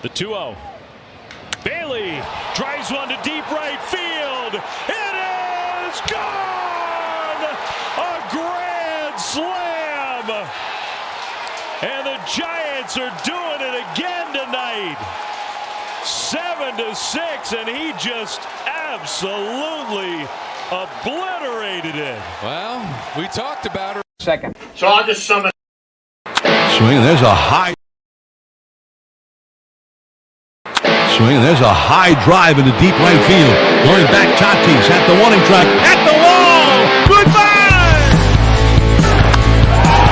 The 2-0. Bailey drives one to deep right field. It is gone! A grand slam! And the Giants are doing it again tonight. 7-6, and he just absolutely obliterated it. Well, we talked about it. Second. So I'll just sum it. Swing, there's a high swing, there's a high drive into deep right field. Going back, Tatis at the warning track, at the wall. Goodbye!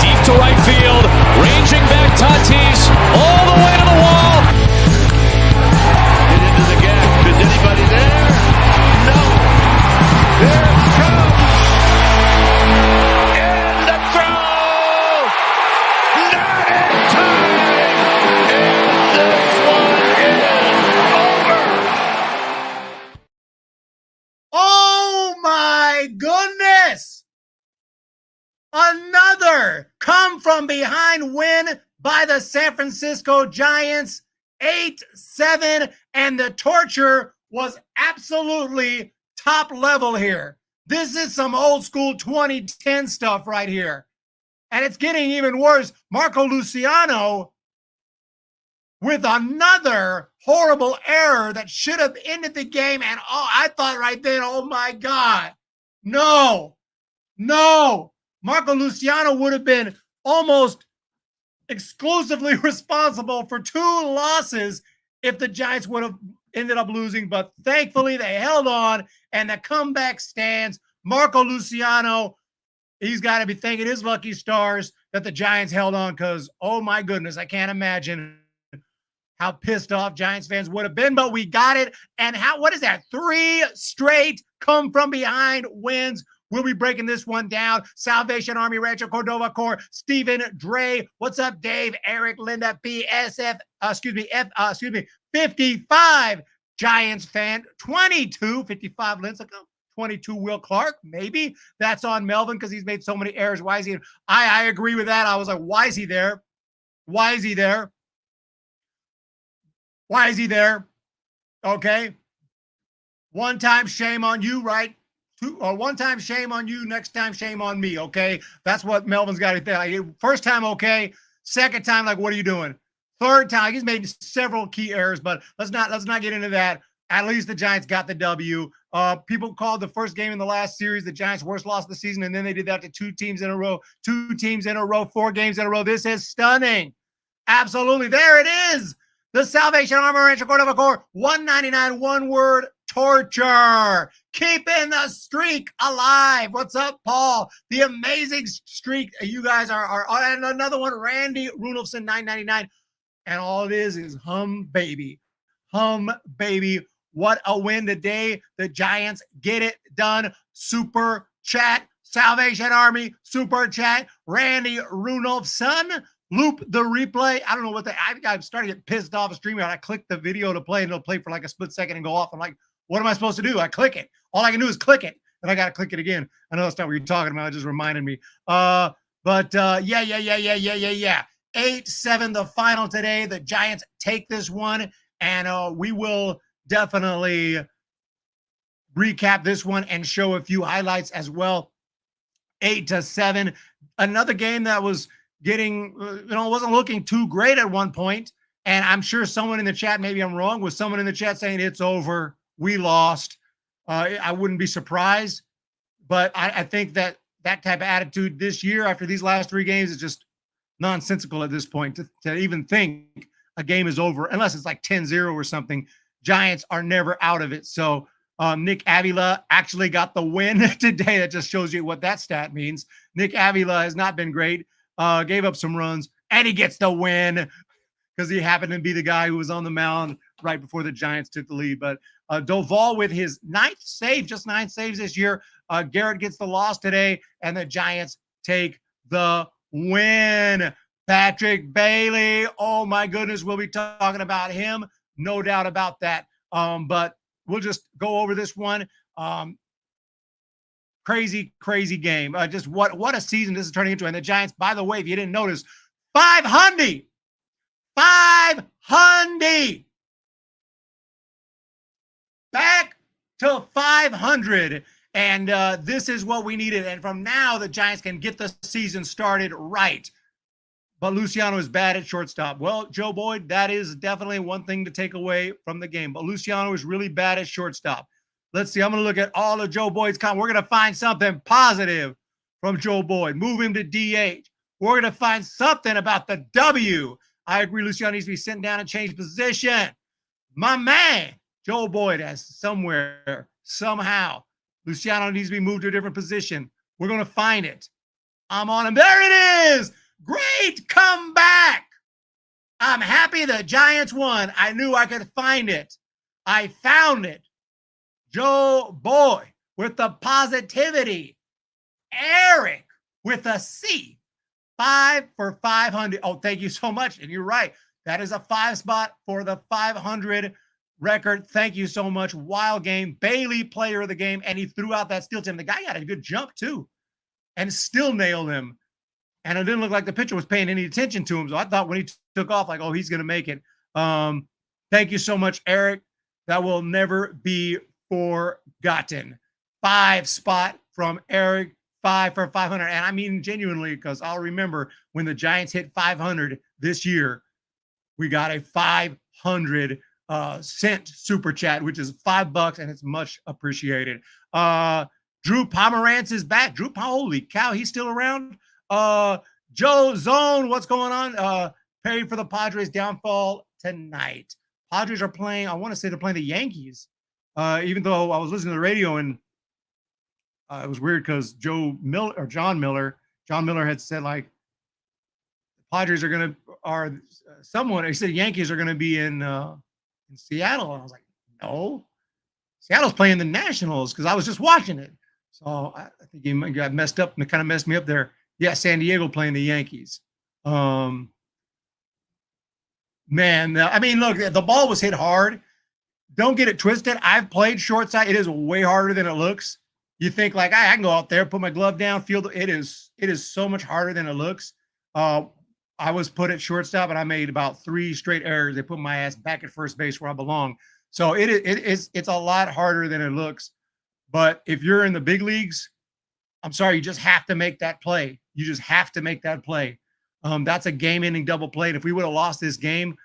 Deep to right field, ranging back Tatis, all the way to the wall. Get into the gap. Is anybody there? No. There it comes. And the throw. Not in time. And this one is over. Oh my goodness! Another come from behind win by the San Francisco Giants, 8-7, and the torture was absolutely top level here. This is some old school 2010 stuff right here. And it's getting even worse. Marco Luciano with another horrible error that should have ended the game. And I thought right then, oh my God, no. Marco Luciano would have been almost exclusively responsible for 2 losses if the Giants would have ended up losing. But thankfully, they held on, and the comeback stands. Marco Luciano, he's got to be thanking his lucky stars that the Giants held on because, oh my goodness, I can't imagine how pissed off Giants fans would have been, but we got it. And what is that? 3 straight come from behind wins. We'll be breaking this one down. Salvation Army, Rancho Cordova Corps, Stephen Dre. What's up, Dave? Eric, Linda, PSF, 55 Giants fan, 22, 55 Lincecum, 22 Will Clark, maybe. That's on Melvin because he's made so many errors. Why is he? I agree with that. I was like, why is he there? Why is he there? Why is he there? Okay. One time, shame on you, right? One time, shame on you. Next time, shame on me. Okay, that's what Melvin's got to think. Like, first time, okay. Second time, like, what are you doing? Third time, he's made several key errors, but let's not get into that. At least the Giants got the W. People called the first game in the last series the Giants' worst loss of the season, and then they did that to 2 teams in a row, 4 games in a row. This is stunning. Absolutely, there it is. The Salvation Army, Rancho Cordova Corps, 199, one word. Torture, keeping the streak alive. What's up, Paul? The amazing streak you guys are and another one, Randy Runolfson, 999. And all it is Humm, baby. Humm, baby. What a win today. The Giants get it done. Super chat, Salvation Army, super chat, Randy Runolfson. Loop the replay. I don't know what I'm starting to get pissed off streaming. I click the video to play and it'll play for like a split second and go off. I'm like, what am I supposed to do? I click it. All I can do is click it. And I got to click it again. I know that's not what you're talking about. It just reminded me. Yeah. 8-7 the final today. The Giants take this one. And we will definitely recap this one and show a few highlights as well. 8-7. Another game that was getting, wasn't looking too great at one point. And I'm sure someone in the chat, maybe I'm wrong, was someone in the chat saying it's over. We lost. I wouldn't be surprised, but I think that type of attitude this year after these last 3 games is just nonsensical at this point to even think a game is over unless it's like 10-0 or something. Giants are never out of it. So Nick Avila actually got the win today. That just shows you what that stat means. Nick Avila has not been great, gave up some runs, and he gets the win because he happened to be the guy who was on the mound right before the Giants took the lead. But Doval with his 9th save, just 9 saves this year. Garrett gets the loss today, and the Giants take the win. Patrick Bailey, oh my goodness, we'll be talking about him, no doubt about that. But we'll just go over this one. Crazy game. Just what a season this is turning into. And the Giants, by the way, if you didn't notice, 500 500. Back to 500. And this is what we needed. And from now, the Giants can get the season started right. But Luciano is bad at shortstop. Well, Joe Boyd, that is definitely one thing to take away from the game. But Luciano is really bad at shortstop. Let's see. I'm going to look at all of Joe Boyd's comments. We're going to find something positive from Joe Boyd. Move him to DH. We're going to find something about the W. I agree. Luciano needs to be sent down and change position. My man, Joe Boyd has somewhere, somehow, Luciano needs to be moved to a different position. We're going to find it. I'm on him. There it is. Great comeback. I'm happy the Giants won. I knew I could find it. I found it. Joe Boyd with the positivity. Eric with a C. 5 for 500. Oh, thank you so much. And you're right. That is a 5 spot for the 500 record. Thank you so much. Wild game. Bailey, player of the game. And he threw out that steal to him. The guy got a good jump, too. And still nailed him. And it didn't look like the pitcher was paying any attention to him. So I thought when he took off, like, oh, he's going to make it. Thank you so much, Eric. That will never be forgotten. 5 spot from Eric. 5 for 500. And I mean genuinely, because I'll remember when the Giants hit 500 this year, we got a 500 cent super chat, which is $5, and it's much appreciated. Drew Pomerantz is back. Holy cow, he's still around. Joe Zone, what's going on? Perry for the Padres downfall tonight. Padres are playing, I want to say they're playing the Yankees. Even though I was listening to the radio and it was weird because John Miller had said, like, the Padres he said Yankees are going to be in Seattle. And I was like, no, Seattle's playing the Nationals, because I was just watching it. So I think he got messed up, and it kind of messed me up there. Yeah, San Diego playing the Yankees. Man, I mean, look, the ball was hit hard. Don't get it twisted. I've played short side. It is way harder than it looks. You think, like, I can go out there, put my glove down, field. It is so much harder than it looks. I was put at shortstop, and I made about 3 straight errors. They put my ass back at first base where I belong. So it's a lot harder than it looks. But if you're in the big leagues, I'm sorry, you just have to make that play. You just have to make that play. That's a game-ending double play. And if we would have lost this game,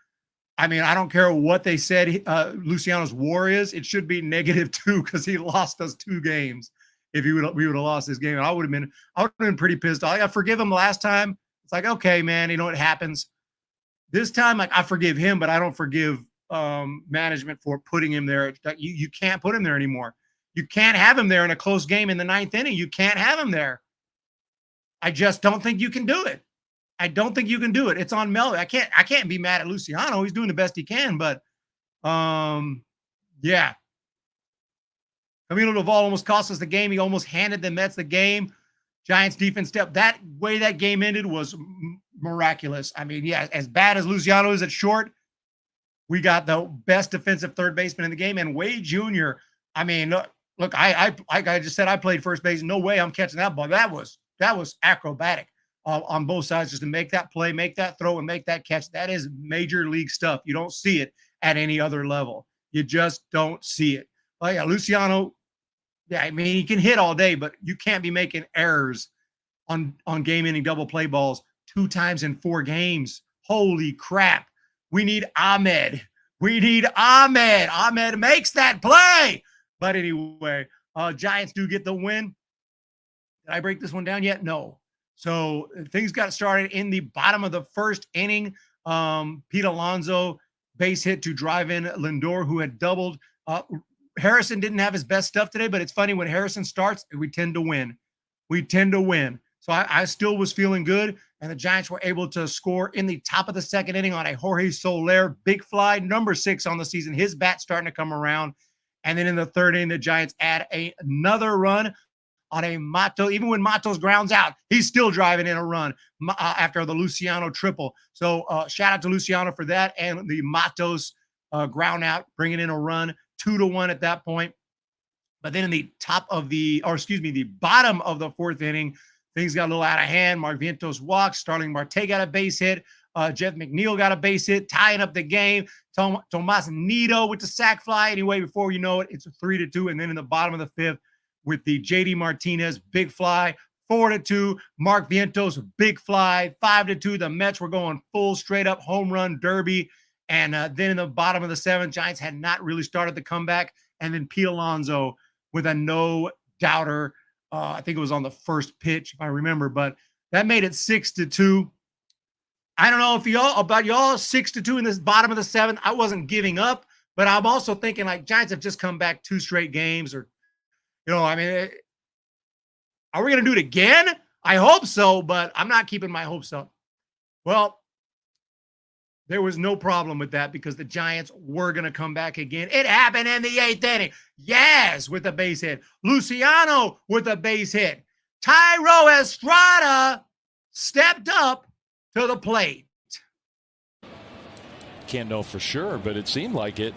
I mean, I don't care what they said Luciano's WAR is. It should be -2 because he lost us 2 games. If we would have lost this game, and I would have been pretty pissed off. I forgive him last time. It's like, okay, man, you know what happens. This time, like, I forgive him, but I don't forgive management for putting him there. You can't put him there anymore. You can't have him there in a close game in the 9th inning. You can't have him there. I just don't think you can do it. I don't think you can do it. It's on Melvin. I can't be mad at Luciano. He's doing the best he can, but yeah. Camilo Duvall almost cost us the game. He almost handed the Mets the game. Giants defense step. That way that game ended was miraculous. I mean, yeah, as bad as Luciano is at short, we got the best defensive third baseman in the game. And Wade Jr., I mean, look, I just said I played first base. No way I'm catching that ball. That was acrobatic on both sides, just to make that play, make that throw, and make that catch. That is major league stuff. You don't see it at any other level. You just don't see it. Oh, yeah, Luciano, yeah, I mean, he can hit all day, but you can't be making errors on game-ending double play balls 2 times in 4 games. Holy crap. We need Ahmed. Ahmed makes that play. But anyway, Giants do get the win. Did I break this one down yet? No. So things got started in the bottom of the 1st inning. Pete Alonso base hit to drive in Lindor, who had doubled. Harrison didn't have his best stuff today, but it's funny, when Harrison starts, we tend to win. So I still was feeling good, and the Giants were able to score in the top of the 2nd inning on a Jorge Soler big fly, number 6 on the season. His bat's starting to come around. And then in the 3rd inning, the Giants add another run on a Mato. Even when Matos grounds out, he's still driving in a run after the Luciano triple. So shout out to Luciano for that, and the Matos ground out, bringing in a run, 2-1 at that point. But then in the bottom of the 4th inning, things got a little out of hand. Mark Vientos walked. Starling Marte got a base hit. Jeff McNeil got a base hit, tying up the game. Tomas Nido with the sac fly. Anyway, before you know it, it's a 3-2. And then in the bottom of the fifth, with the JD Martinez big fly, 4-2. Mark Vientos big fly, 5-2. The Mets were going full straight up home run derby. And then in the bottom of the seventh, Giants had not really started the comeback. And then Pete Alonso with a no-doubter. I think it was on the first pitch, if I remember. But that made it 6-2. I don't know if y'all 6-2 in this bottom of the seventh. I wasn't giving up, but I'm also thinking like Giants have just come back 2 straight games, or, I mean, are we going to do it again? I hope so, but I'm not keeping my hopes up. Well, there was no problem with that because the Giants were going to come back again. It happened in the 8th inning. Yaz with a base hit. Luciano with a base hit. Tyro Estrada stepped up to the plate. Can't know for sure, but it seemed like it.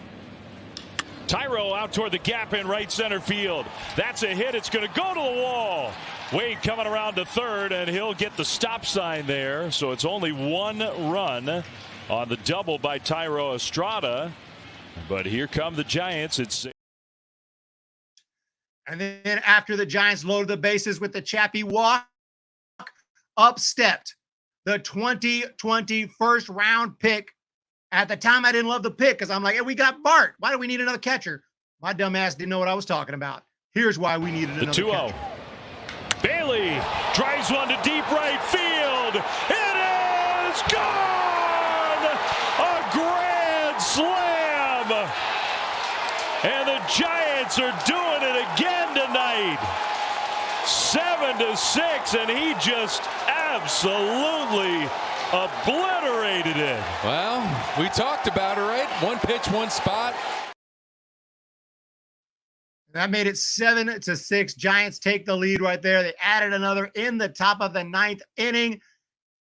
Tyro out toward the gap in right center field. That's a hit. It's going to go to the wall. Wade coming around to third, and he'll get the stop sign there. So it's only 1 run on the double by Tyro Estrada. But here come the Giants. And then after the Giants loaded the bases with the Chappie walk, up stepped the 2020 first round pick. At the time, I didn't love the pick because I'm like, hey, we got Bart. Why do we need another catcher? My dumb ass didn't know what I was talking about. Here's why we needed another catcher. Bailey drives one to deep right field. It is gone! A grand slam! And the Giants are doing it again tonight. 7-6, and he just absolutely obliterated it. Well, we talked about it, right? 1 pitch, 1 spot. That made it 7-6. Giants take the lead right there. They added another in the top of the 9th inning.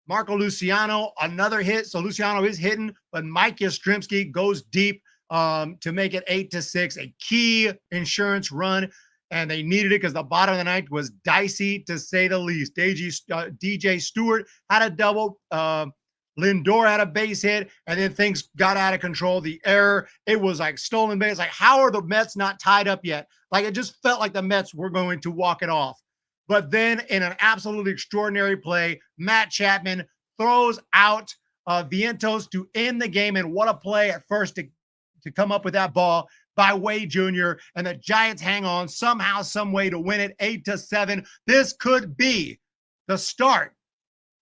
Marco Luciano, another hit. So Luciano is hitting, but Mike Yastrzemski goes deep to make it 8-6. A key insurance run. And they needed it because the bottom of the ninth was dicey, to say the least. DJ Stewart had a double. Lindor had a base hit, and then things got out of control. The error, it was like stolen base. Like, how are the Mets not tied up yet? Like, it just felt like the Mets were going to walk it off. But then in an absolutely extraordinary play, Matt Chapman throws out Vientos to end the game. And what a play at first to come up with that ball by Wade Jr. And the Giants hang on somehow, some way to win it 8-7. This could be the start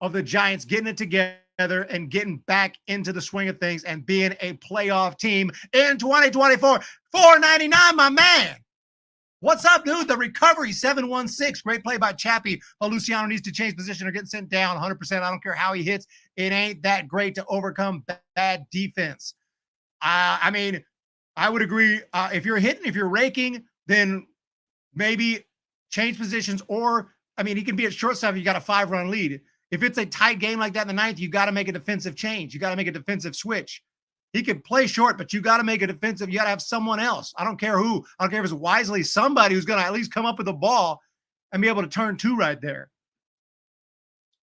of the Giants getting it together and getting back into the swing of things and being a playoff team in 2024. $4.99, my man. What's up, dude? The recovery, 7-1-6. Great play by Chappie. Luciano needs to change position or get sent down 100%. I don't care how he hits. It ain't that great to overcome bad defense. I mean, I would agree. If you're hitting, if you're raking, then maybe change positions. Or, I mean, he can be at shortstop if you got a 5-run lead. If it's a tight game like that in the ninth, you got to make a defensive change. You got to make a defensive switch. He can play short, but you got to make a defensive. You got to have someone else. I don't care who. I don't care if it's Wisely, somebody who's going to at least come up with the ball and be able to turn 2 right there.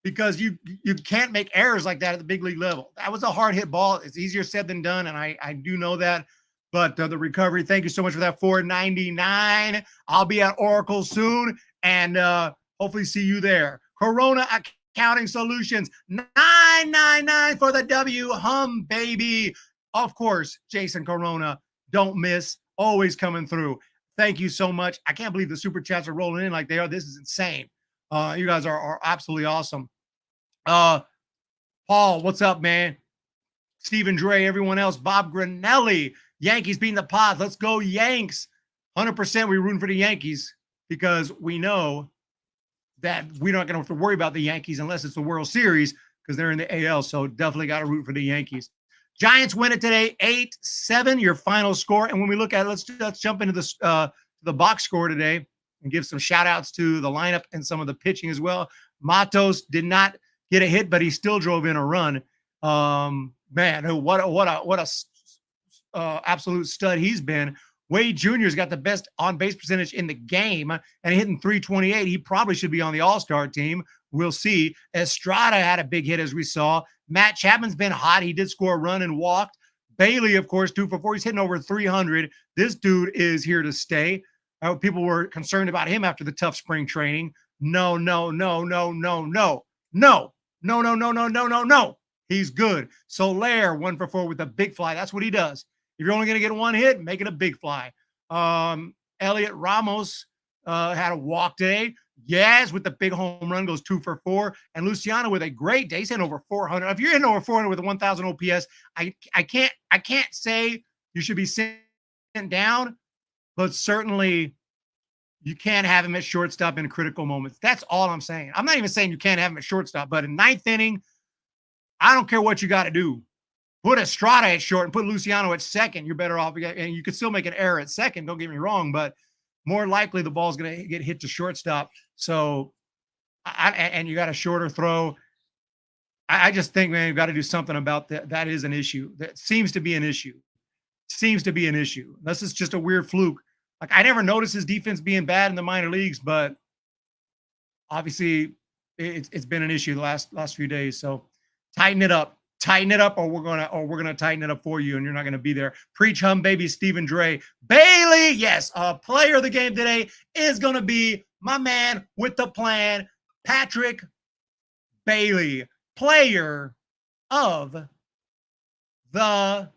Because you can't make errors like that at the big league level. That was a hard hit ball. It's easier said than done, and I do know that. But the recovery, thank you so much for that. $4.99. I'll be at Oracle soon, and hopefully see you there. Corona Accounting Solutions, $9.99 for the W. Humm, baby. Of course, Jason Corona, don't miss. Always coming through. Thank you so much. I can't believe the super chats are rolling in like they are. This is insane. You guys are absolutely awesome. Paul, what's up, man? Stephen Dre, everyone else. Bob Granelli. Yankees beating the Pods. Let's go, Yanks. 100% we're rooting for the Yankees because we know that we're not going to have to worry about the Yankees unless it's the World Series because they're in the AL. So definitely got to root for the Yankees. Giants win it today, 8-7, your final score. And when we look at it, let's jump into the box score today and give some shout outs to the lineup and some of the pitching as well. Matos did not get a hit, but he still drove in a run. Man, what a absolute stud he's been. Wade Jr.'s got the best on-base percentage in the game, and hitting 328. He probably should be on the All-Star team. We'll see. Estrada had a big hit, as we saw. Matt Chapman's been hot. He did score a run and walked. Bailey, of course, 2 for 4. He's hitting over 300. This dude is here to stay. People were concerned about him after the tough spring training. No. He's good. Soler, 1 for 4 with a big fly. That's what he does. If you're only going to get one hit, make it a big fly. Elliot Ramos had a walk today. Yes, with the big home run, goes 2 for 4. And Luciano with a great day. He's hitting over 400. If you're hitting over 400 with a 1,000 OPS, I can't say you should be sent down, but certainly you can't have him at shortstop in critical moments. That's all I'm saying. I'm not even saying you can't have him at shortstop, but in 9th inning, I don't care what you got to do. Put Estrada at short and put Luciano at second. You're better off. And you could still make an error at second. Don't get me wrong, but more likely the ball's going to get hit to shortstop. So, and you got a shorter throw. I just think, man, you've got to do something about that. That is an issue. That seems to be an issue. Unless it's just a weird fluke. Like, I never noticed his defense being bad in the minor leagues, but obviously it's been an issue the last few days. So tighten it up, or we're gonna tighten it up for you, and you're not gonna be there. Preach Humm, baby. Stephen Dre. Bailey, yes, player of the game today is gonna be my man with the plan, Patrick Bailey, player of the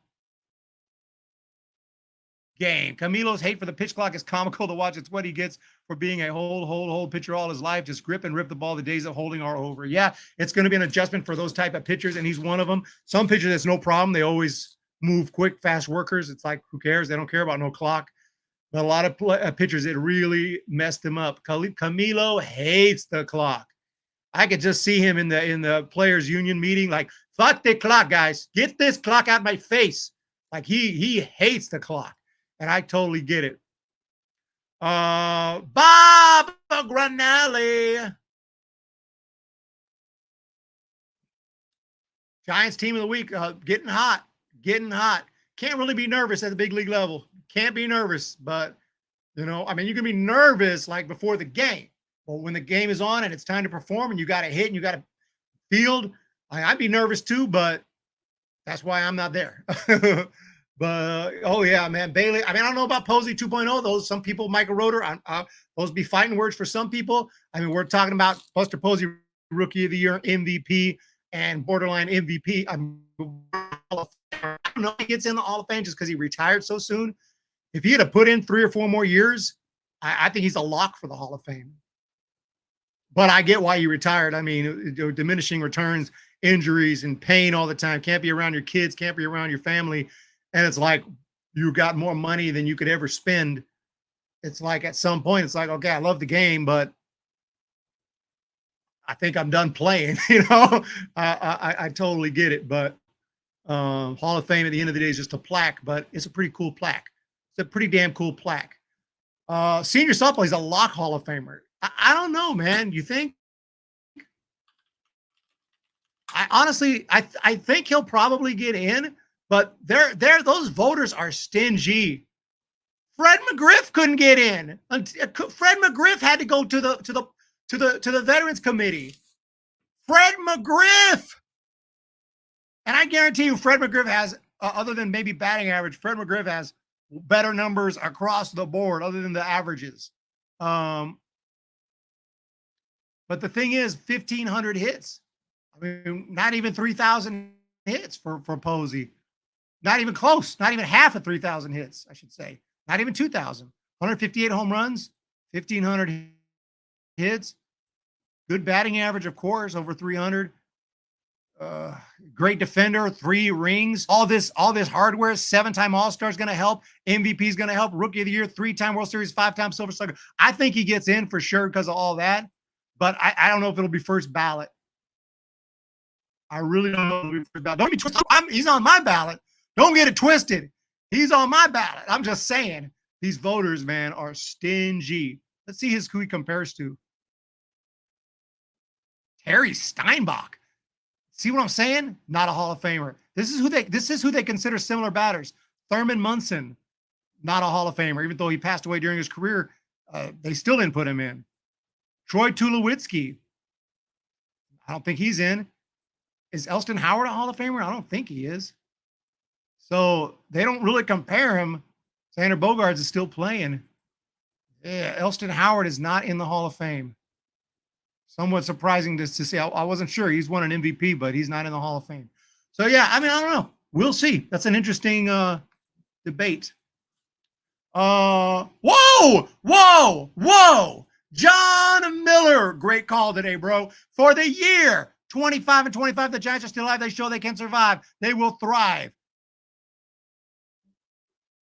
game. Camilo's hate for the pitch clock is comical to watch. It's what he gets for being a hold pitcher all his life. Just grip and rip the ball. The days of holding are over. Yeah, it's going to be an adjustment for those type of pitchers, and he's one of them. Some pitchers, that's no problem. They always move quick, fast workers. It's like, who cares? They don't care about no clock. But a lot of pitchers, it really messed him up. Camilo hates the clock. I could just see him in the players' union meeting, like, fuck the clock, guys. Get this clock out of my face. Like, he hates the clock. And I totally get it. Bob Granelli. Giants team of the week. Getting hot. Can't really be nervous at the big league level. Can't be nervous. But, you can be nervous like before the game. But when the game is on and it's time to perform and you got to hit and you got to field, I'd be nervous too, but that's why I'm not there. But, oh, yeah, man, Bailey. I don't know about Posey 2.0. Those, some people, Michael Roeder, those be fighting words for some people. We're talking about Buster Posey, Rookie of the Year, MVP, and borderline MVP. I don't know if he gets in the Hall of Fame just because he retired so soon. If he had to put in 3 or 4 more years, I think he's a lock for the Hall of Fame. But I get why he retired. Diminishing returns, injuries, and pain all the time. Can't be around your kids, can't be around your family. And it's like you got more money than you could ever spend. It's like at some point, it's like, okay, I love the game, but I think I'm done playing. I totally get it. But Hall of Fame at the end of the day is just a plaque, but it's a pretty cool plaque. It's a pretty damn cool plaque. Senior softball, he's a lock Hall of Famer. I don't know, man. You think? I think he'll probably get in. But those voters are stingy. Fred McGriff couldn't get in. Fred McGriff had to go to the Veterans Committee. Fred McGriff. And I guarantee you, Fred McGriff has, other than maybe batting average, Fred McGriff has better numbers across the board, other than the averages. But the thing is, 1,500 hits. Not even 3,000 hits for Posey. Not even close. Not even half of 3,000 hits, I should say. Not even 2,000. 158 home runs, 1,500 hits. Good batting average, of course, over 300. Great defender, 3 rings. All this hardware. 7-time All-Star is going to help. MVP is going to help. Rookie of the Year, 3-time World Series, 5-time Silver Slugger. I think he gets in for sure because of all that. But I don't know if it'll be first ballot. I really don't know if it'll be first ballot. Don't be twisted. He's on my ballot. Don't get it twisted. He's on my ballot. I'm just saying, these voters, man, are stingy. Let's see who he compares to. Terry Steinbach. See what I'm saying? Not a Hall of Famer. This is who they consider similar batters. Thurman Munson. not a Hall of Famer. Even though he passed away during his career, they still didn't put him in. Troy Tulowitzki, I don't think he's in. Is Elston Howard a Hall of Famer? I don't think he is. So they don't really compare him. Xander Bogaerts is still playing. Yeah, Elston Howard is not in the Hall of Fame. Somewhat surprising to see. I wasn't sure. He's won an MVP, but he's not in the Hall of Fame. So, yeah, I mean, I don't know. We'll see. That's an interesting debate. Whoa! John Miller, great call today, bro. For the year 25 and 25, the Giants are still alive. They show they can survive. They will thrive.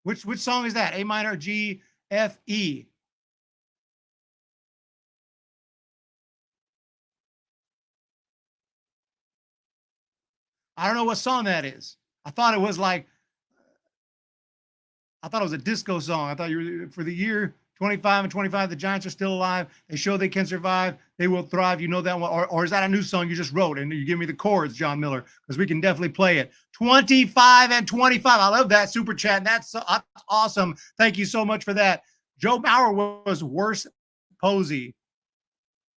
Which song is that? A minor, G, F, E. I don't know what song that is. I thought it was a disco song. I thought you were for the year 25 and 25, the Giants are still alive. They show they can survive. They will thrive. You know that one. Or is that a new song you just wrote and you give me the chords, John Miller? Because we can definitely play it. 25 and 25. I love that super chat. That's awesome. Thank you so much for that. Joe Mauer was worse Posey.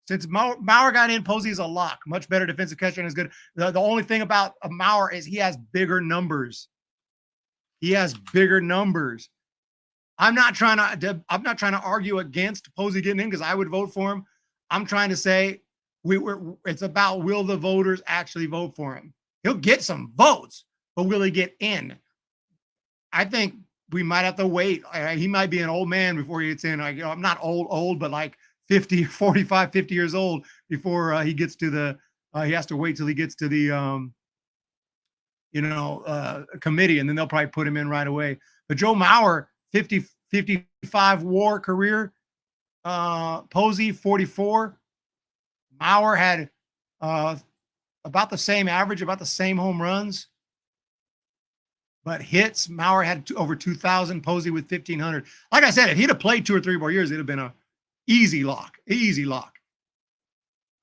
Since Mauer got in, Posey is a lock. Much better defensive catcher and is good. The only thing about Mauer is he has bigger numbers. He has bigger numbers. I'm not trying to argue against Posey getting in because I would vote for him. I'm trying to say it's about will the voters actually vote for him. He'll get some votes, but will he get in? I think we might have to wait. He might be an old man before he gets in. I'm not old, but like 50, 45, 50 years old before he gets to the he has to wait till he gets to the committee, and then they'll probably put him in right away. But Joe Mauer, 55 WAR career. Posey, 44. Mauer had about the same average, about the same home runs. But hits, Mauer had over 2,000. Posey with 1,500. Like I said, if he'd have played 2 or 3 more years, it'd have been a easy lock. Easy lock.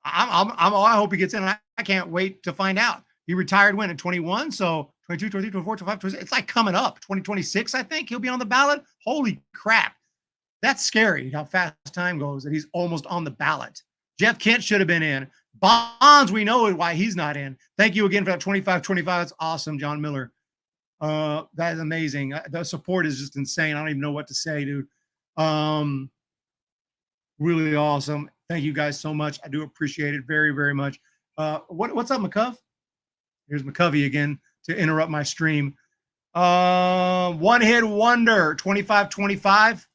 I hope he gets in. I can't wait to find out. He retired when? At 21? So 22, 23, 24, 25, 26. It's like coming up. 2026, I think he'll be on the ballot. Holy crap. That's scary how fast time goes that he's almost on the ballot. Jeff Kent should have been in. Bonds, we know why he's not in. Thank you again for that 25-25. That's awesome, John Miller. That is amazing. The support is just insane. I don't even know what to say, dude. Really awesome. Thank you guys so much. I do appreciate it very, very much. What's up, McCove? Here's McCovey again to interrupt my stream. One hit wonder, 25-25.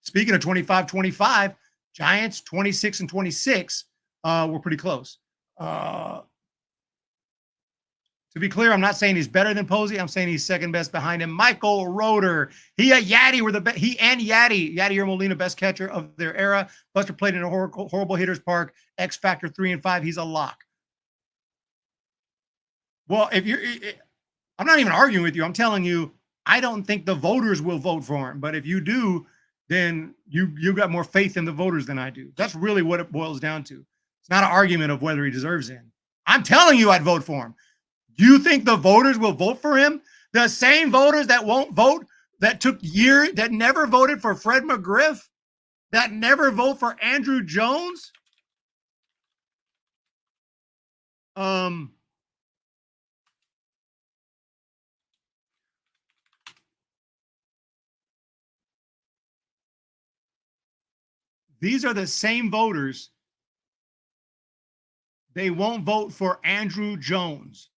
Speaking of 25-25, Giants 26 and 26. We're pretty close. To be clear, I'm not saying he's better than Posey. I'm saying he's second best behind him. Michael Roeder. He and Yadier Molina, best catcher of their era. Buster played in a horrible hitter's park. X Factor 3 and 5. He's a lock. Well, I'm not even arguing with you. I'm telling you, I don't think the voters will vote for him. But if you do, then you got more faith in the voters than I do. That's really what it boils down to. It's not an argument of whether he deserves in. I'm telling you I'd vote for him. Do you think the voters will vote for him? The same voters that won't vote, that took years, that never voted for Fred McGriff, that never vote for Andrew Jones? These are the same voters. They won't vote for Andrew Jones.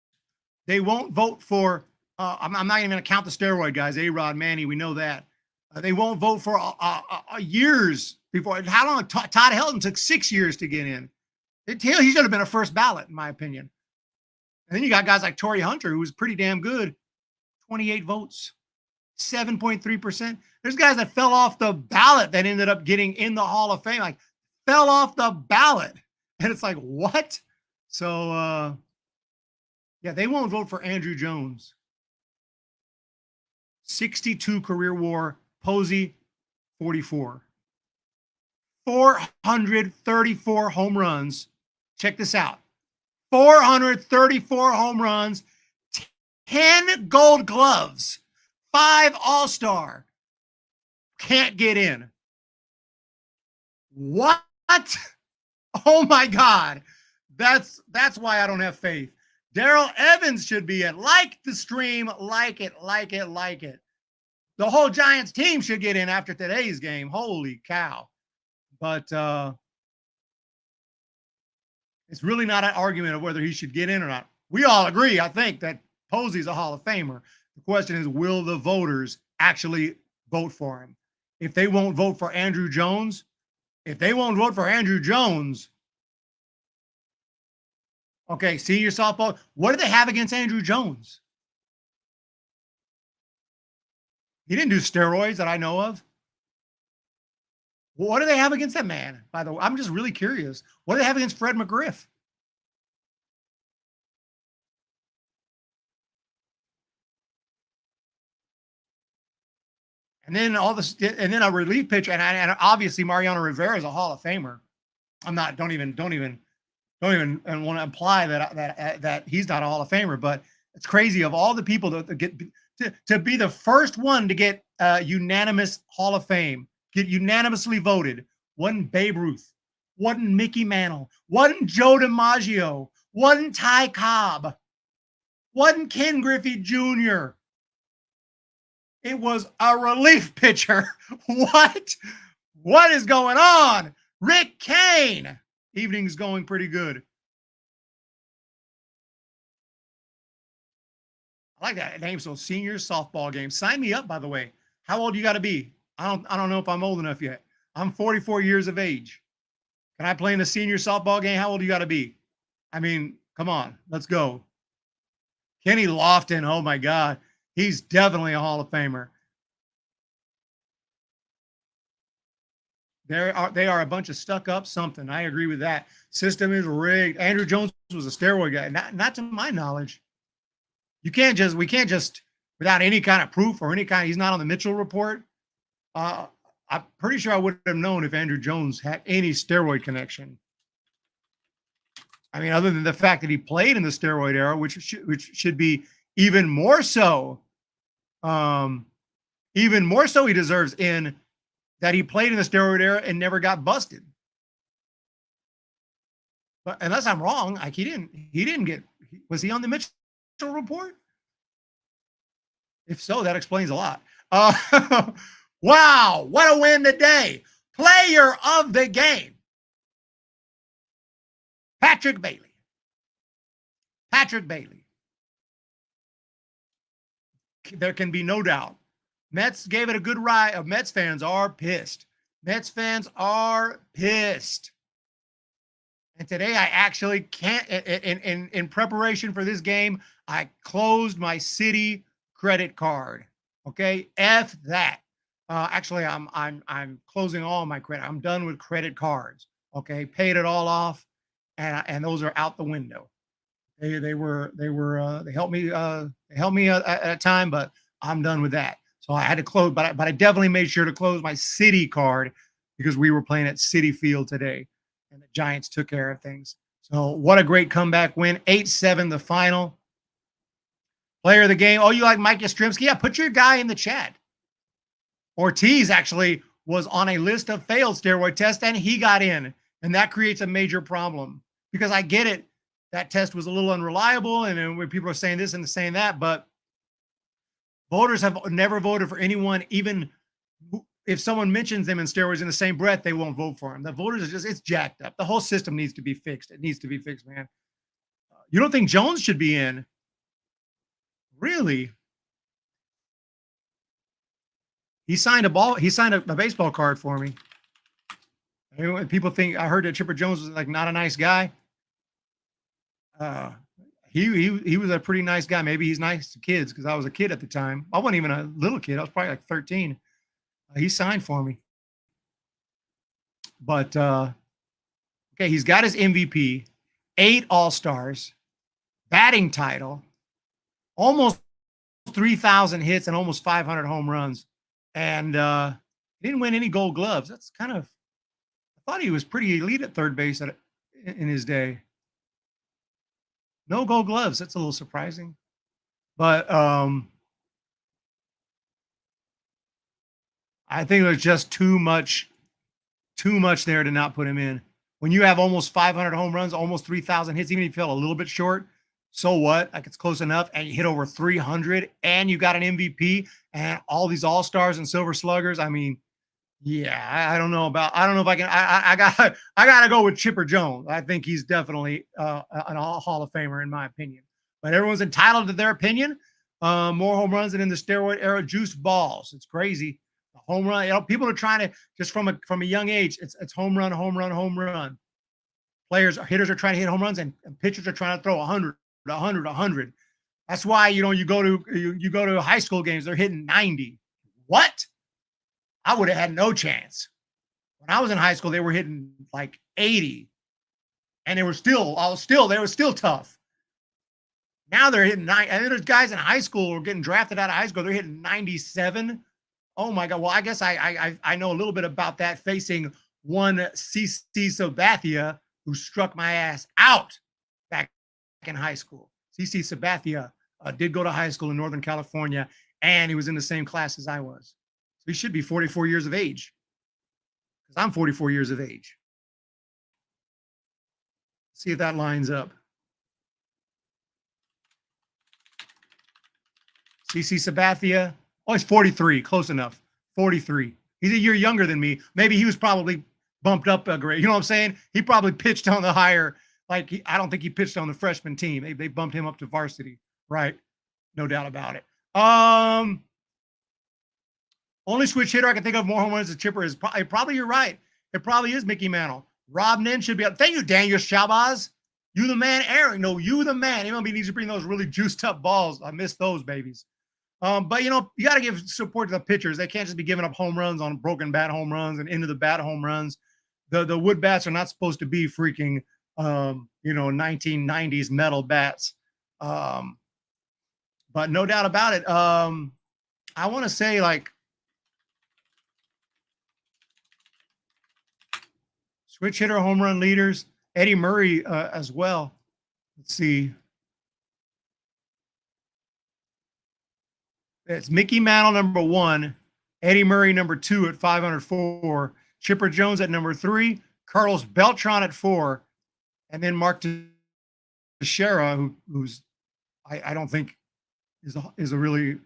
They won't vote for, I'm not even going to count the steroid guys, A-Rod, Manny, we know that. They won't vote for years before. How long? Todd Helton took 6 years to get in. He should have been a first ballot, in my opinion. And then you got guys like Torrey Hunter, who was pretty damn good. 28 votes, 7.3%. There's guys that fell off the ballot that ended up getting in the Hall of Fame, like fell off the ballot. And it's like, what? So, yeah, they won't vote for Andrew Jones. 62 career WAR. Posey, 44. 434 home runs. Check this out. 434 home runs, 10 gold gloves, 5 All-Star, can't get in. What? Oh my God. That's why I don't have faith. Darrell Evans should be in. Like the stream, like it. The whole Giants team should get in after today's game. Holy cow. But it's really not an argument of whether he should get in or not. We all agree, I think, that Posey's a Hall of Famer. The question is, will the voters actually vote for him? If they won't vote for Andrew Jones, okay, senior softball, what do they have against Andrew Jones? He didn't do steroids that I know of. What do they have against that man, by the way? I'm just really curious. What do they have against Fred McGriff? And then a relief pitcher, and obviously Mariano Rivera is a Hall of Famer. Don't even want to imply that he's not a Hall of Famer, but it's crazy of all the people that get to be the first one to get unanimous Hall of Fame, get unanimously voted. Wasn't Babe Ruth, wasn't Mickey Mantle, wasn't Joe DiMaggio, wasn't Ty Cobb, wasn't Ken Griffey Jr. It was a relief pitcher. What is going on? Rick Kane. Evening's going pretty good. I like that name. So senior softball game. Sign me up, by the way. How old you got to be? I don't know if I'm old enough yet. I'm 44 years of age. Can I play in the senior softball game? How old you got to be? I mean, come on, let's go. Kenny Lofton. Oh my God. He's definitely a Hall of Famer. They are a bunch of stuck up something. I agree with that. System is rigged. Andrew Jones was a steroid guy. Not to my knowledge. We can't just, without any kind of proof or any kind, he's not on the Mitchell report. I'm pretty sure I would have known if Andrew Jones had any steroid connection. I mean, other than the fact that he played in the steroid era, which should be even more so. Even more so, he deserves in that he played in the steroid era and never got busted. But unless I'm wrong, like he didn't get. Was he on the Mitchell report? If so, that explains a lot. Wow, what a win today! Player of the game, Patrick Bailey. There can be no doubt. Mets gave it a good ride. Mets fans are pissed. And today I actually can't, in preparation for this game, I closed my Citi credit card. Okay, F that. Actually, I'm closing all my credit. I'm done with credit cards. Okay, paid it all off, and those are out the window. They helped me at a time, but I'm done with that. So I had to close, but I definitely made sure to close my Citi card because we were playing at Citi Field today, and the Giants took care of things. So what a great comeback win! 8-7 the final. Player of the game. Oh, you like Mike Yastrzemski? Yeah, put your guy in the chat. Ortiz actually was on a list of failed steroid tests, and he got in, and that creates a major problem because I get it. That test was a little unreliable, and when people are saying this and saying that, but voters have never voted for anyone, even if someone mentions them in steroids in the same breath, they won't vote for them. The voters are just, it's jacked up. The whole system needs to be fixed. It needs to be fixed, man. You don't think Jones should be in? Really? He signed a baseball card for me. People think, I heard that Chipper Jones was like not a nice guy. He was a pretty nice guy. Maybe he's nice to kids because I was a kid at the time. I wasn't even a little kid. I was probably like 13. He signed for me. But okay, he's got his MVP, 8 All-Stars, batting title, almost 3,000 hits and almost 500 home runs. And he didn't win any Gold Gloves. That's kind of, I thought he was pretty elite at third base in his day. No Gold Gloves. That's a little surprising. But I think there's just too much there to not put him in. When you have almost 500 home runs, almost 3,000 hits, even if you fell a little bit short, so what? Like it's close enough, and you hit over 300, and you got an MVP, and all these all stars and silver sluggers. I mean, yeah, I don't know if I can. I gotta go with Chipper Jones. I think he's definitely an all Hall of Famer in my opinion. But everyone's entitled to their opinion. More home runs than in the steroid era. Juice balls. It's crazy. The home run. You know, people are trying to just from a young age. It's home run, home run, home run. Hitters are trying to hit home runs, and pitchers are trying to throw 100, 100, 100. That's why you go to high school games. They're hitting 90. What? I would have had no chance. When I was in high school, they were hitting like 80, and they were still tough. Now they're hitting 90. And there's guys in high school who are getting drafted out of high school. They're hitting 97. Oh my God. Well, I guess I know a little bit about that, facing one CC Sabathia, who struck my ass out back in high school. CC Sabathia did go to high school in Northern California, and he was in the same class as I was. So he should be 44 years of age, because I'm 44 years of age. See if that lines up. CC Sabathia. Oh, he's 43. Close enough. 43. He's a year younger than me. Maybe he was probably bumped up a grade. You know what I'm saying? He probably pitched on the higher. I don't think he pitched on the freshman team. They bumped him up to varsity, right? No doubt about it. Only switch hitter I can think of more home runs as Chipper is probably you're right. It probably is Mickey Mantle. Rob Nen should be out. Thank you, Daniel Shabazz. You the man, Aaron. No, you the man. MLB needs to bring those really juiced up balls. I miss those babies. But you know, you got to give support to the pitchers. They can't just be giving up home runs on broken bat home runs and into the bat home runs. The wood bats are not supposed to be freaking 1990s metal bats. But no doubt about it. I want to say like switch hitter home run leaders, Eddie Murray as well. Let's see. It's Mickey Mantle number 1, Eddie Murray number 2 at 504, Chipper Jones at number 3, Carlos Beltran at 4, and then Mark Teixeira, who's I don't think is a really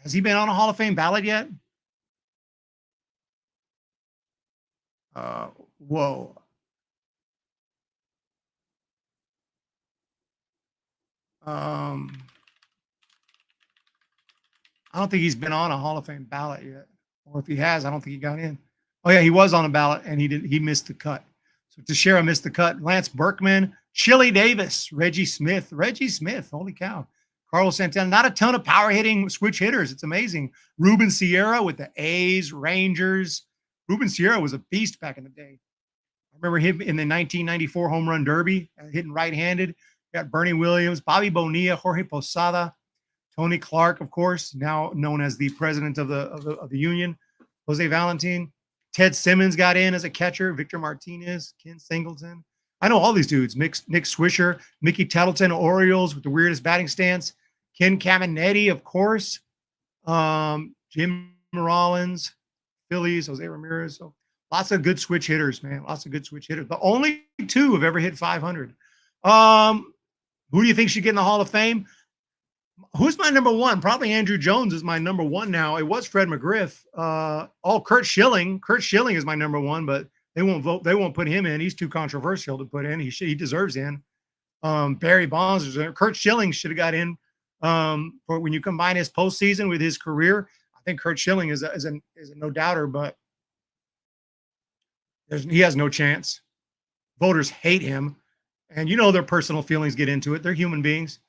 has he been on a Hall of Fame ballot yet? Whoa. I don't think he's been on a Hall of Fame ballot yet. Or if he has, I don't think he got in. Oh, yeah, he was on a ballot, and he missed the cut. So Teixeira missed the cut. Lance Berkman, Chili Davis, Reggie Smith, holy cow. Carlos Santana, not a ton of power hitting switch hitters. It's amazing. Ruben Sierra with the A's, Rangers. Ruben Sierra was a beast back in the day. I remember him in the 1994 Home Run Derby, hitting right-handed. Got Bernie Williams, Bobby Bonilla, Jorge Posada, Tony Clark, of course, now known as the president of the union, Jose Valentin. Ted Simmons got in as a catcher. Victor Martinez, Ken Singleton. I know all these dudes. Nick Swisher, Mickey Tettleton, Orioles with the weirdest batting stance. Ken Caminetti, of course. Jim Rollins, Phillies, Jose Ramirez. So lots of good switch hitters, man. Lots of good switch hitters. But only 2 have ever hit 500. Who do you think should get in the Hall of Fame? Who's my number 1? Probably Andrew Jones is my number 1 now. It was Fred McGriff. Curt Schilling. Curt Schilling is my number 1, but they won't vote. They won't put him in. He's too controversial to put in. He deserves in. Barry Bonds is in. Curt Schilling should have got in. For when you combine his postseason with his career, I think Curt Schilling is a no doubter, but he has no chance. Voters hate him, and you know their personal feelings get into it. They're human beings.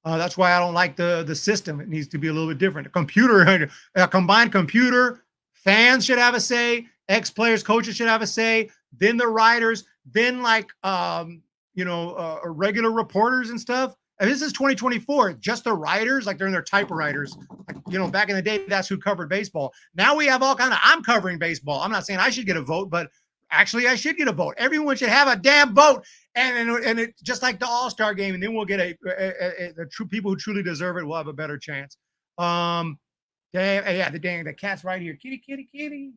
That's why I don't like the system. It needs to be a little bit different. A combined computer, fans should have a say. Ex-players, coaches should have a say. Then the writers. Then regular reporters and stuff. And this is 2024. Just the writers, like they're in their typewriters. Like, back in the day, that's who covered baseball. Now we have all kind of. I'm covering baseball. I'm not saying I should get a vote, but actually I should get a vote. Everyone should have a damn vote. And it just like the All-Star game, and then we'll get the true people who truly deserve it will have a better chance. Yeah, the cat's right here. Kitty, kitty, kitty.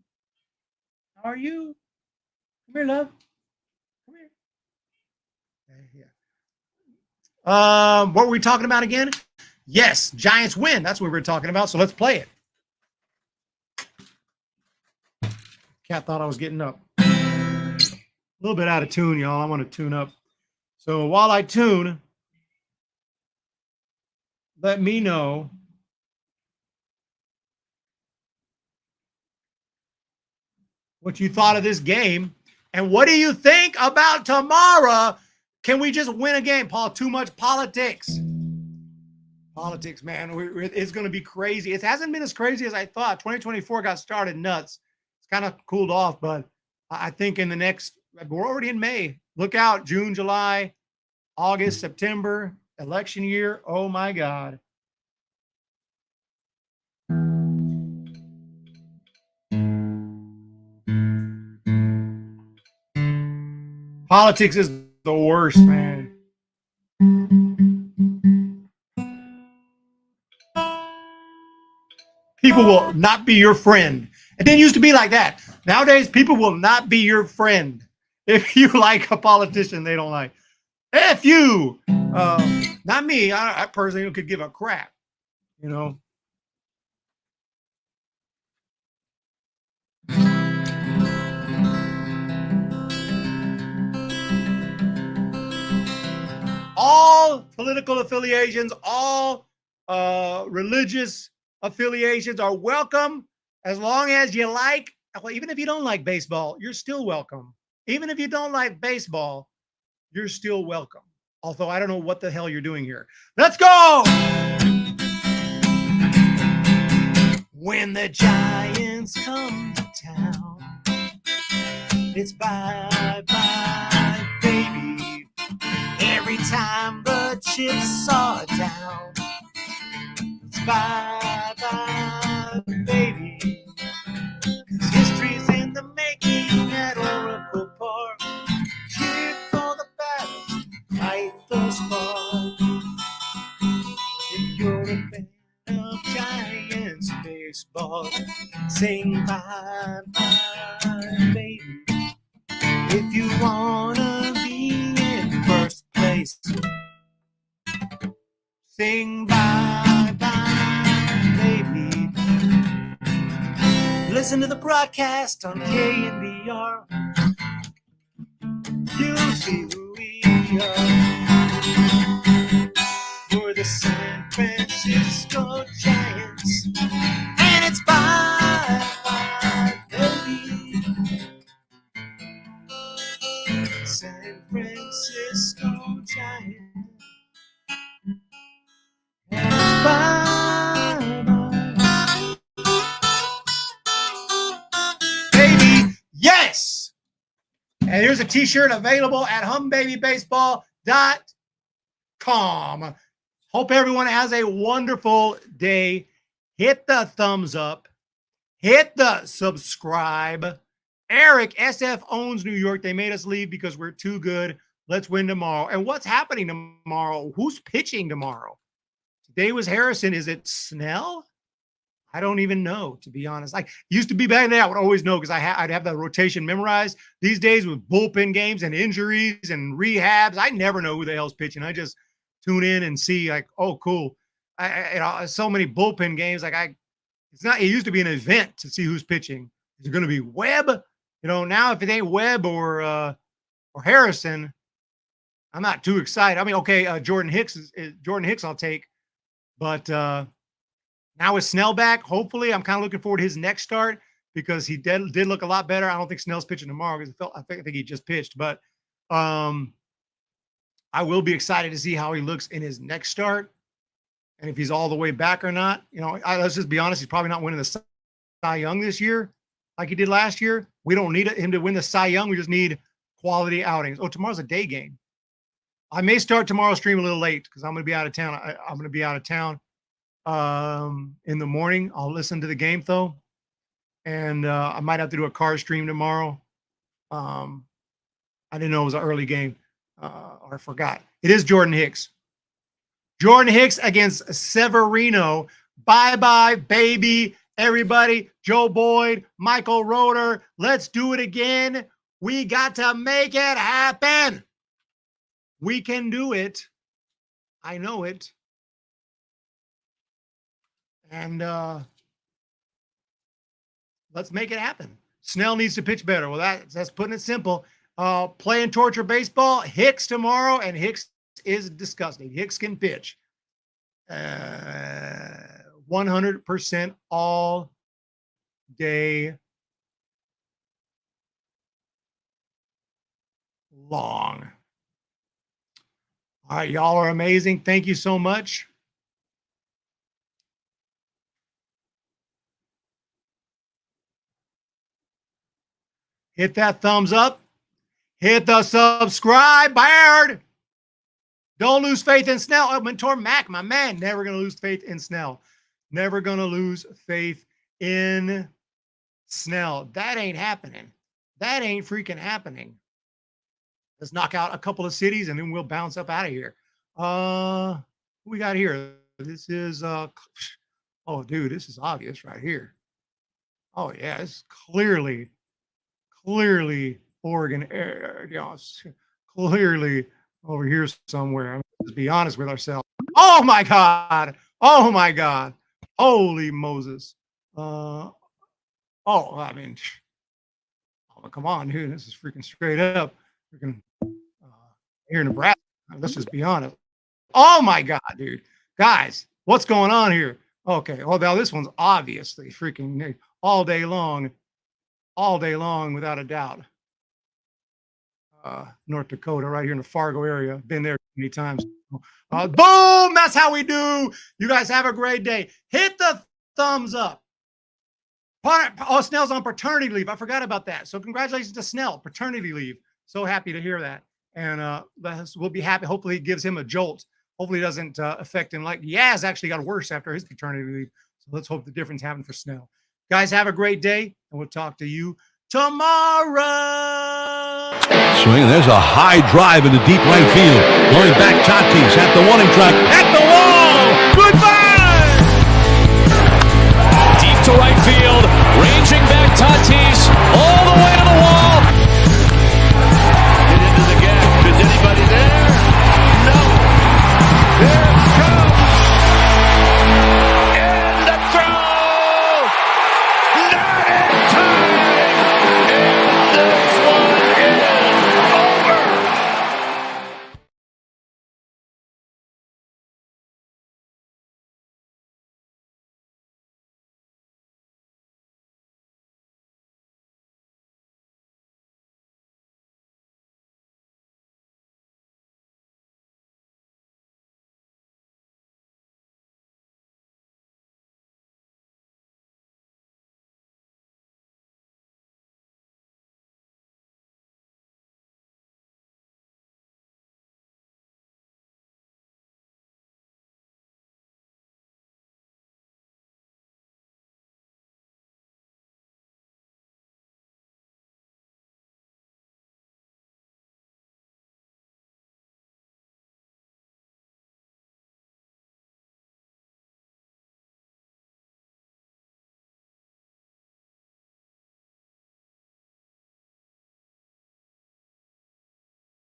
How are you? Come here, love. Come here. Yeah. What were we talking about again? Yes, Giants win. That's what we were talking about. So let's play it. Cat thought I was getting up. A little bit out of tune, y'all. I want to tune up. So while I tune, let me know what you thought of this game. And what do you think about tomorrow? Can we just win a game, Paul? Too much politics. Politics, man. It's going to be crazy. It hasn't been as crazy as I thought. 2024 got started nuts. It's kind of cooled off, but I think in the next, we're already in May. Look out, June, July, August, September, election year. Oh, my God. Politics is the worst, man. People will not be your friend. It didn't used to be like that. Nowadays, people will not be your friend if you like a politician they don't like. F you. Not me. I personally could give a crap, you know. All political affiliations, all religious affiliations are welcome as long as you like, well, even if you don't like baseball, you're still welcome. Even if you don't like baseball, you're still welcome. Although I don't know what the hell you're doing here. Let's go! When the Giants come to town, it's bye-bye, baby. Every time the chips are down, it's bye-bye, baby. 'Cause history's in the making at Oracle Park. Cheer for the batters, fight the spark. If you're a fan of Giants baseball, sing bye-bye, baby. If you wanna be in first place, sing bye-bye, baby. Listen to the broadcast on KNBR. You'll see who we are. We're the San Francisco Giants, and it's bye-bye, baby. San Francisco Giants, and it's bye-bye, baby. Yes! And here's a t-shirt available at humbabybaseball.com. Hope everyone has a wonderful day. Hit the thumbs up. Hit the subscribe. Eric, SF owns New York. They made us leave because we're too good. Let's win tomorrow. And what's happening tomorrow? Who's pitching tomorrow? Today was Harrison. Is it Snell? I don't even know, to be honest. Like, used to be back then, I would always know because I'd have that rotation memorized. These days with bullpen games and injuries and rehabs, I never know who the hell's pitching. I just tune in and see, like, oh, cool. So many bullpen games. Like, it's not. It used to be an event to see who's pitching. Is it going to be Webb? You know, now if it ain't Webb or Harrison, I'm not too excited. I mean, okay, Jordan Hicks I'll take, but now with Snell back, hopefully, I'm kind of looking forward to his next start because he did look a lot better. I don't think Snell's pitching tomorrow because I think he just pitched, but I will be excited to see how he looks in his next start and if he's all the way back or not. You know, let's just be honest, he's probably not winning the Cy Young this year like he did last year. We don't need him to win the Cy Young. We just need quality outings. Oh, tomorrow's a day game. I may start tomorrow's stream a little late because I'm going to be out of town. I'm going to be out of town in the morning. I'll listen to the game though, and I might have to do a car stream tomorrow. I didn't know it was an early game, or I forgot. It is Jordan Hicks. Jordan Hicks against Severino. Bye-bye, baby. Everybody, Joe Boyd, Michael Roeder, let's do it again. We got to make it happen. We can do it. I know it. And let's make it happen. Snell needs to pitch better. Well, that's putting it simple. Playing torture baseball, Hicks tomorrow, and Hicks is disgusting. Hicks can pitch. 100% all day long. All right, y'all are amazing. Thank you so much. Hit that thumbs up. Hit the subscribe, Baird. Don't lose faith in Snell. Mentor Mac, my man, never going to lose faith in Snell. Never going to lose faith in Snell. That ain't happening. That ain't freaking happening. Let's knock out a couple of cities and then we'll bounce up out of here. What we got here? This is, oh, dude, this is obvious right here. Oh, yeah, it's clearly Oregon, clearly over here somewhere. Let's be honest with ourselves. Oh my God. Oh my God. Holy Moses. I mean, come on, dude. This is freaking straight up. Freaking here in Nebraska. Let's just be honest. Oh my God, dude. Guys, what's going on here? Okay. Well, now this one's obviously freaking all day long without a doubt. North Dakota, right here in the Fargo area. Been there many times. Boom! That's how we do. You guys have a great day. Hit the thumbs up. Oh, Snell's on paternity leave. I forgot about that. So congratulations to Snell, paternity leave. So happy to hear that. And we'll be happy. Hopefully it gives him a jolt. Hopefully it doesn't affect him like Yaz actually got worse after his paternity leave. So let's hope the difference happens for Snell. Guys, have a great day, and we'll talk to you tomorrow. Swing, and there's a high drive into deep right field. Going back, Tatis at the warning track, at the wall. Goodbye! Deep to right field, ranging back Tatis all the way.